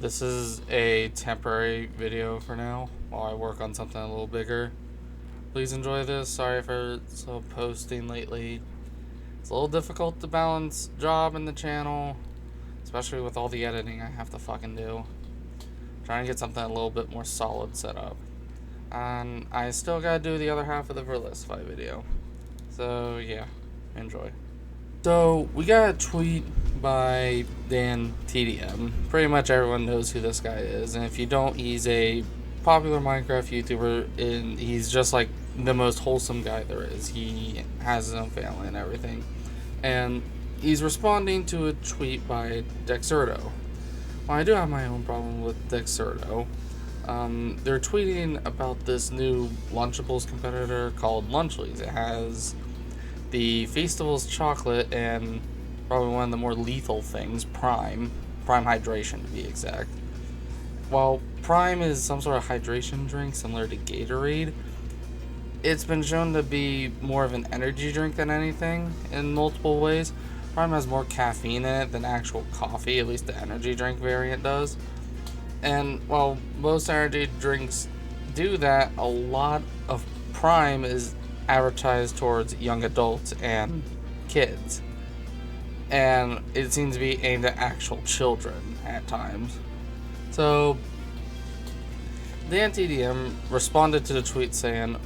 This is a temporary video for now while I work on something a little bigger. Please enjoy this. Sorry for slow posting lately. It's a little difficult to balance job and the channel, especially with all the editing I have to fucking do. Trying to get something a little bit more solid set up. And I still gotta do the other half of the Verlisify video. So yeah, enjoy. So we got a tweet by Dan TDM. Pretty much everyone knows who this guy is, and if you don't, he's a popular Minecraft YouTuber, and he's just like the most wholesome guy there is. He has his own family and everything, and he's responding to a tweet by Dexerto. Well, I do have my own problem with Dexerto. They're tweeting about this new Lunchables competitor called Lunchlies. It has the Feastables chocolate and probably one of the more lethal things, Prime hydration to be exact. While Prime is some sort of hydration drink similar to Gatorade, it's been shown to be more of an energy drink than anything in multiple ways. Prime has more caffeine in it than actual coffee, at least the energy drink variant does. And while most energy drinks do that, a lot of Prime is advertised towards young adults and kids, and it seems to be aimed at actual children at times. So the NTDM responded to the tweet saying,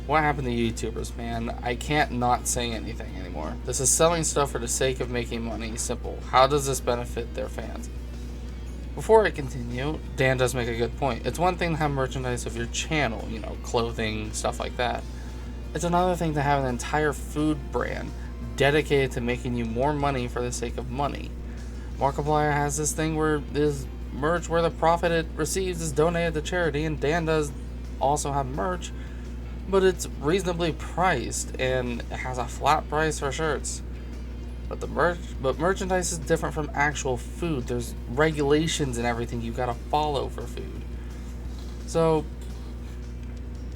"What happened to YouTubers, man? I can't not say anything anymore. This is selling stuff for the sake of making money. Simple. How does this benefit their fans?" Before I continue, Dan does make a good point. It's one thing to have merchandise of your channel, clothing, stuff like that. It's another thing to have an entire food brand dedicated to making you more money for the sake of money. Markiplier has this thing where this merch where the profit it receives is donated to charity, and Dan does also have merch, but it's reasonably priced and it has a flat price for shirts. But merchandise is different from actual food. There's regulations and everything you gotta follow for food. So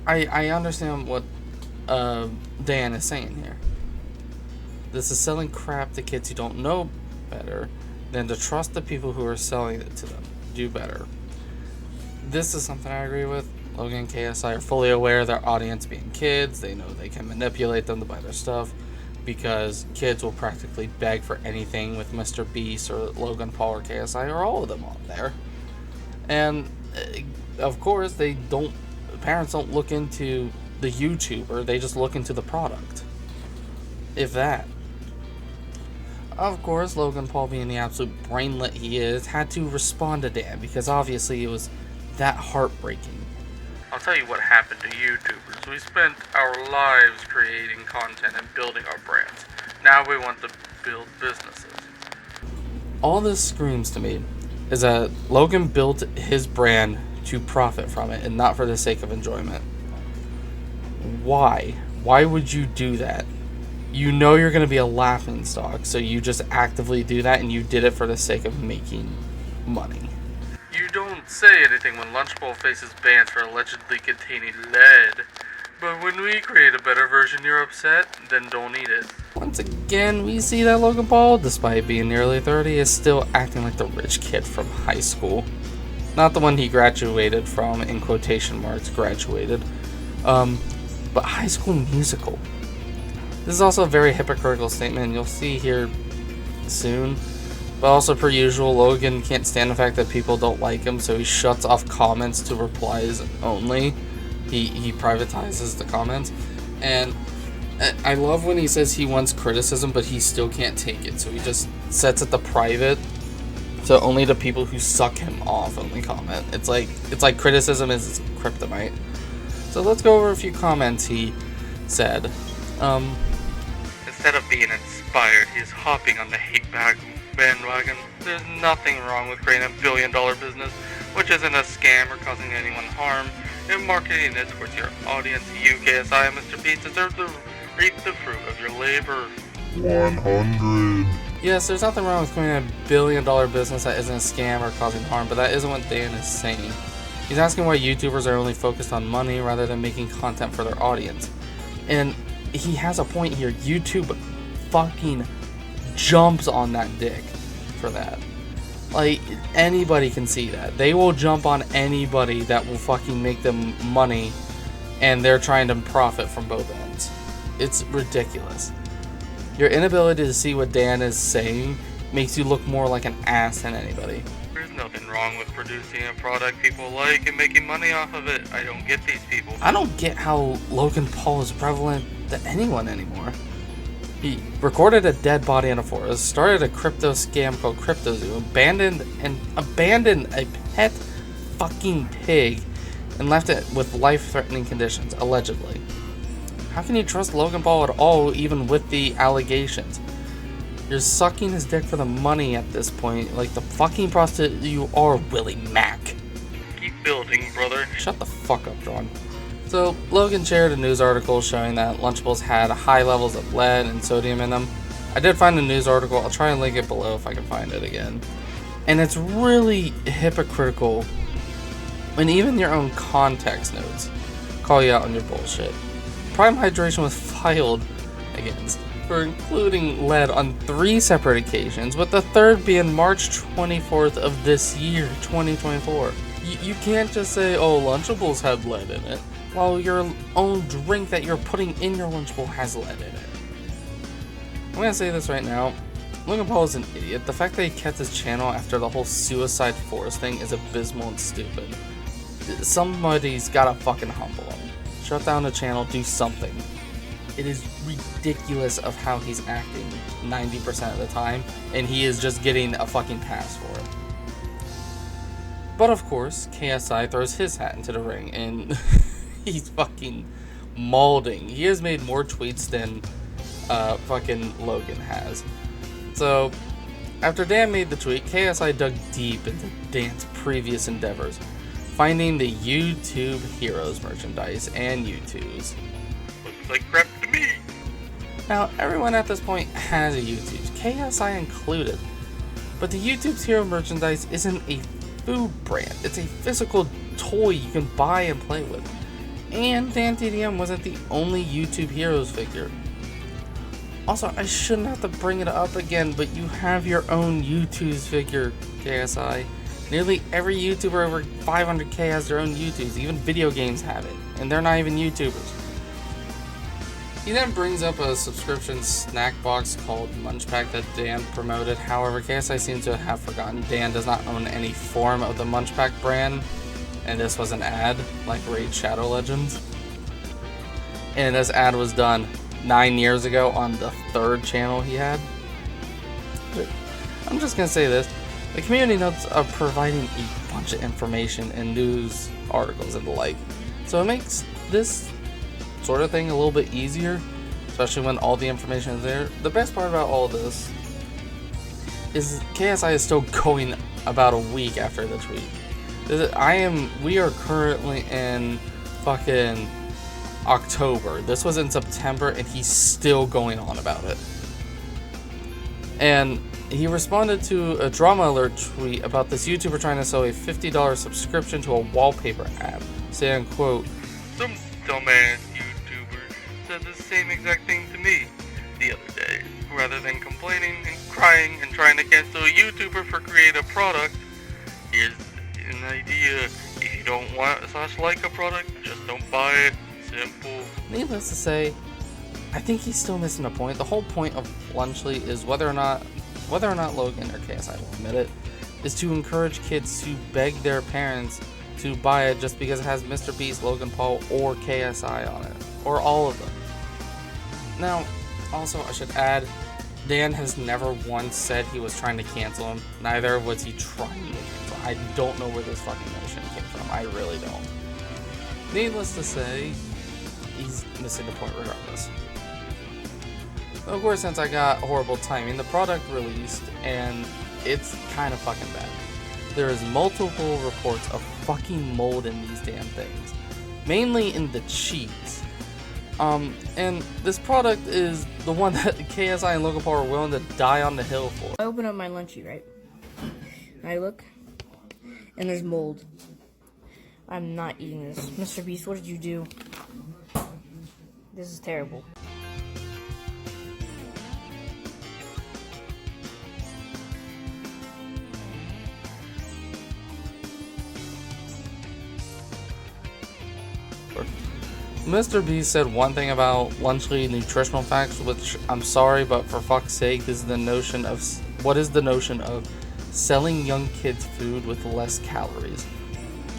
I understand what Dan is saying here. This is selling crap to kids who don't know better than to trust the people who are selling it to them. Do better. This is something I agree with. Logan and KSI are fully aware of their audience being kids. They know they can manipulate them to buy their stuff because kids will practically beg for anything with Mr. Beast or Logan Paul or KSI or all of them on there. And of course, parents don't look into the YouTuber, they just look into the product. If that. Of course, Logan Paul, being the absolute brainlet he is, had to respond to Dan because obviously it was that heartbreaking. "I'll tell you what happened to YouTubers. We spent our lives creating content and building our brands. Now we want to build businesses." All this screams to me is that Logan built his brand to profit from it and not for the sake of enjoyment. Why? Why would you do that? You know you're going to be a laughingstock, so you just actively do that, and you did it for the sake of making money. "You don't say anything when Lunchbowl faces bans for allegedly containing lead, but when we create a better version you're upset, then don't eat it." Once again, we see that Logan Paul, despite being nearly 30, is still acting like the rich kid from high school. Not the one he graduated from, in quotation marks, graduated. But High School Musical. This is also a very hypocritical statement, and you'll see here soon. But also, per usual, Logan can't stand the fact that people don't like him, so he shuts off comments to replies only. He privatizes the comments. And I love when he says he wants criticism, but he still can't take it, so he just sets it to private. So only the people who suck him off only comment. It's like criticism is kryptonite. So let's go over a few comments he said. Instead of being inspired, he's hopping on the hate bandwagon. There's nothing wrong with creating a billion-dollar business, which isn't a scam or causing anyone harm, and marketing it towards your audience. You, KSI, and Mr. Beast deserve to reap the fruit of your labor. 100. Yes, there's nothing wrong with creating a billion-dollar business that isn't a scam or causing harm, but that isn't what Dan is saying. He's asking why YouTubers are only focused on money rather than making content for their audience. And he has a point here. YouTube fucking jumps on that dick for that. Like, anybody can see that. They will jump on anybody that will fucking make them money, and they're trying to profit from both ends. It's ridiculous. Your inability to see what Dan is saying makes you look more like an ass than anybody. There's nothing wrong with producing a product people like and making money off of it. I don't get these people. I don't get how Logan Paul is prevalent to anyone anymore. He recorded a dead body in a forest, started a crypto scam called CryptoZoo, abandoned a pet fucking pig, and left it with life-threatening conditions, allegedly. How can you trust Logan Paul at all, even with the allegations? You're sucking his dick for the money at this point, like the fucking prostitute you are, Willie Mack. Keep building, brother. Shut the fuck up, John. So, Logan shared a news article showing that Lunchables had high levels of lead and sodium in them. I did find a news article, I'll try and link it below if I can find it again. And it's really hypocritical when even your own context notes call you out on your bullshit. Prime Hydration was filed against for including lead on 3 separate occasions, with the third being March 24th of this year, 2024. You can't just say, oh, Lunchables had lead in it, while your own drink that you're putting in your Lunchable has lead in it. I'm gonna say this right now. Logan Paul is an idiot. The fact that he kept his channel after the whole Suicide Forest thing is abysmal and stupid. Somebody's gotta fucking humble him. Shut down the channel, do something. It is ridiculous of how he's acting 90% of the time, and he is just getting a fucking pass for it. But of course, KSI throws his hat into the ring, and he's fucking molding. He has made more tweets than fucking Logan has. So, after Dan made the tweet, KSI dug deep into Dan's previous endeavors, finding the YouTube Heroes merchandise and U2s. Looks like crap to me. Now, everyone at this point has a YouTube, KSI included. But the YouTube's Hero merchandise isn't a food brand, it's a physical toy you can buy and play with. And Dan TDM wasn't the only YouTube Heroes figure. Also, I shouldn't have to bring it up again, but you have your own U2's figure, KSI. Nearly every YouTuber over 500k has their own U2s, even video games have it, and they're not even YouTubers. He then brings up a subscription snack box called Munch Pack that Dan promoted. However, KSI seems to have forgotten Dan does not own any form of the Munch Pack brand, and this was an ad, like Raid Shadow Legends. And this ad was done 9 years ago on the 3rd channel he had. But I'm just gonna say this. The community notes are providing a bunch of information and news articles and the like. So it makes this sort of thing a little bit easier, especially when all the information is there. The best part about all this is KSI is still going about a week after the tweet. We are currently in fucking October. This was in September and he's still going on about it. And he responded to a Drama Alert tweet about this YouTuber trying to sell a $50 subscription to a wallpaper app, saying, quote, Some dumbass YouTuber said the same exact thing to me the other day. Rather than complaining and crying and trying to cancel a YouTuber for creating a product, here's an idea. If you don't want / like a product, just don't buy it. Simple. Needless to say, I think he's still missing a point. The whole point of Lunchly is whether or not Logan or KSI will admit it, is to encourage kids to beg their parents to buy it just because it has Mr. Beast, Logan Paul, or KSI on it, or all of them. Now, also I should add, Dan has never once said he was trying to cancel him. Neither was he trying to cancel. I don't know where this fucking notion came from. I really don't. Needless to say, he's missing the point regardless. Of course, since I got horrible timing, the product released, and it's kind of fucking bad. There is multiple reports of fucking mold in these damn things, mainly in the cheese. And this product is the one that KSI and Logan Paul are willing to die on the hill for. I open up my Lunchie, right? I look, and there's mold. I'm not eating this. Mr. Beast, what did you do? This is terrible. Discord. Mr. Beast said one thing about Lunchly nutritional facts, which I'm sorry, but for fuck's sake, this is the notion of what is the notion of selling young kids food with less calories.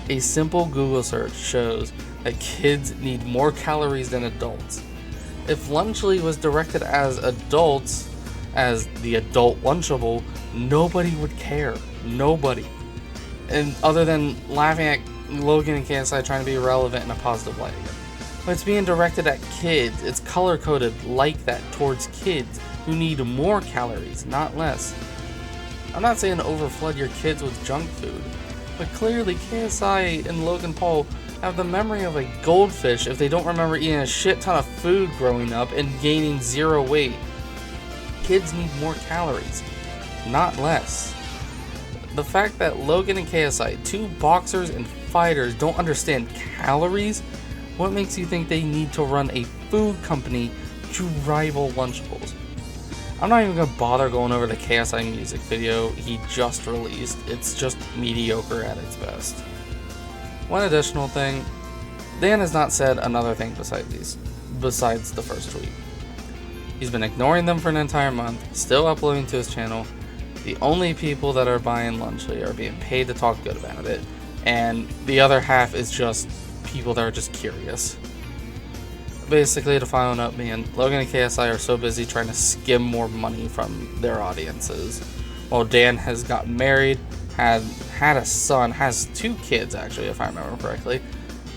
A simple Google search shows that kids need more calories than adults. If Lunchly was directed as adults, as the adult Lunchable, nobody would care. Nobody. And other than laughing at Logan and KSI trying to be relevant in a positive light. But it's being directed at kids. It's color-coded like that towards kids who need more calories, not less. I'm not saying overflood your kids with junk food, but clearly KSI and Logan Paul have the memory of a goldfish if they don't remember eating a shit ton of food growing up and gaining 0 weight. Kids need more calories, not less. The fact that Logan and KSI, two boxers and fighters, don't understand calories, what makes you think they need to run a food company to rival Lunchables? I'm not even going to bother going over the KSI music video he just released. It's just mediocre at its best. One additional thing, Dan has not said another thing besides the first tweet. He's been ignoring them for an entire month, still uploading to his channel. The only people that are buying Lunchly are being paid to talk good about it, and the other half is just people that are just curious. Basically, to final note, man, Logan and KSI are so busy trying to skim more money from their audiences. While Dan has gotten married, had a son, has 2 kids actually, if I remember correctly,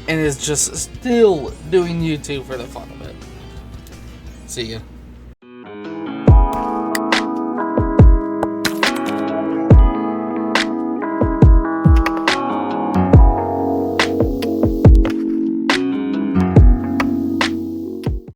and is just still doing YouTube for the fun of it. See ya.